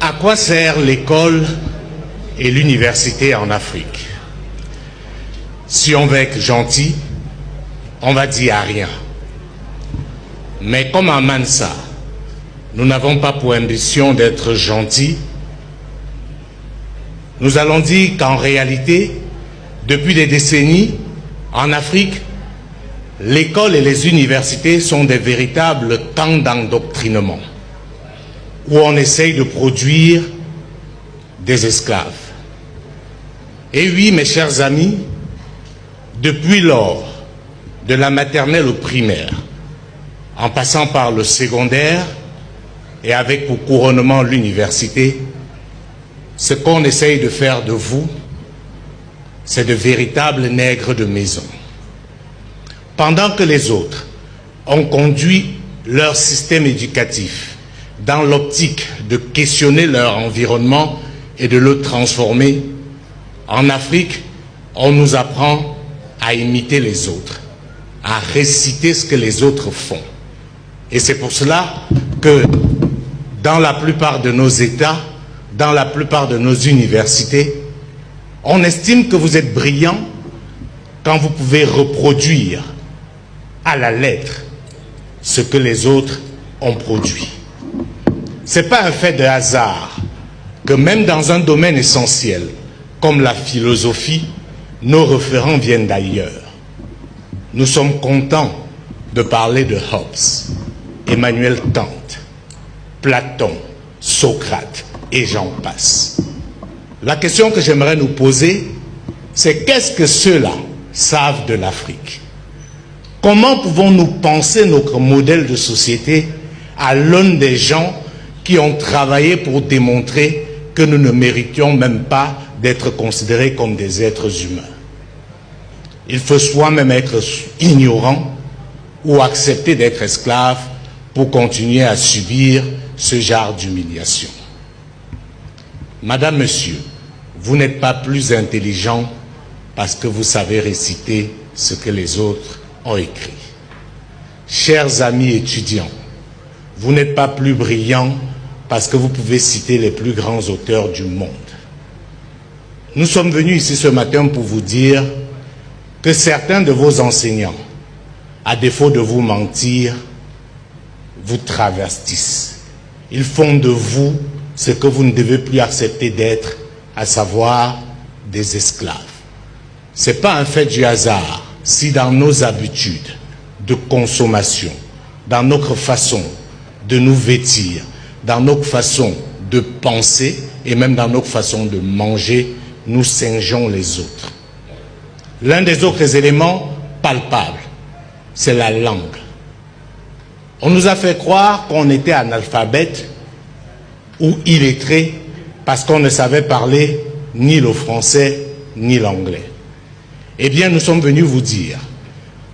À quoi sert l'école et l'université en Afrique? Si on veut être gentil, on va dire à rien. Mais comme à Mansa, nous n'avons pas pour ambition d'être gentils, nous allons dire qu'en réalité, depuis des décennies, en Afrique, l'école et les universités sont des véritables camps d'endoctrinement, où on essaye de produire des esclaves. Et oui, mes chers amis, depuis lors, de la maternelle au primaire, en passant par le secondaire et avec pour couronnement l'université, ce qu'on essaye de faire de vous, c'est de véritables nègres de maison. Pendant que les autres ont conduit leur système éducatif dans l'optique de questionner leur environnement et de le transformer, en Afrique, on nous apprend à imiter les autres, à réciter ce que les autres font. Et c'est pour cela que dans la plupart de nos États, dans la plupart de nos universités, on estime que vous êtes brillant quand vous pouvez reproduire à la lettre ce que les autres ont produit. Ce n'est pas un fait de hasard que même dans un domaine essentiel comme la philosophie, nos référents viennent d'ailleurs. Nous sommes contents de parler de Hobbes, Emmanuel Kant, Platon, Socrate et j'en passe. La question que j'aimerais nous poser, c'est qu'est-ce que ceux-là savent de l'Afrique? Comment pouvons-nous penser notre modèle de société à l'aune des gens qui ont travaillé pour démontrer que nous ne méritions même pas d'être considérés comme des êtres humains? Il faut soi-même être ignorant ou accepter d'être esclave pour continuer à subir ce genre d'humiliation. Madame, Monsieur, vous n'êtes pas plus intelligent parce que vous savez réciter ce que les autres ont écrit. Chers amis étudiants, vous n'êtes pas plus brillants parce que vous pouvez citer les plus grands auteurs du monde. Nous sommes venus ici ce matin pour vous dire que certains de vos enseignants, à défaut de vous mentir, vous travestissent. Ils font de vous ce que vous ne devez plus accepter d'être, à savoir des esclaves. Ce n'est pas un fait du hasard si dans nos habitudes de consommation, dans notre façon de nous vêtir, dans notre façon de penser et même dans notre façon de manger, nous singeons les autres. L'un des autres éléments palpables, c'est la langue. On nous a fait croire qu'on était analphabète ou illettré parce qu'on ne savait parler ni le français ni l'anglais. Eh bien, nous sommes venus vous dire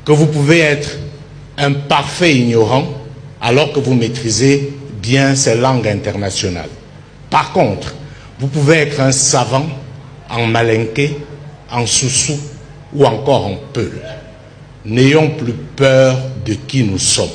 que vous pouvez être un parfait ignorant alors que vous maîtrisez bien ces langues internationales. Par contre, vous pouvez être un savant en malinké, en soussou ou encore en peul. N'ayons plus peur de qui nous sommes.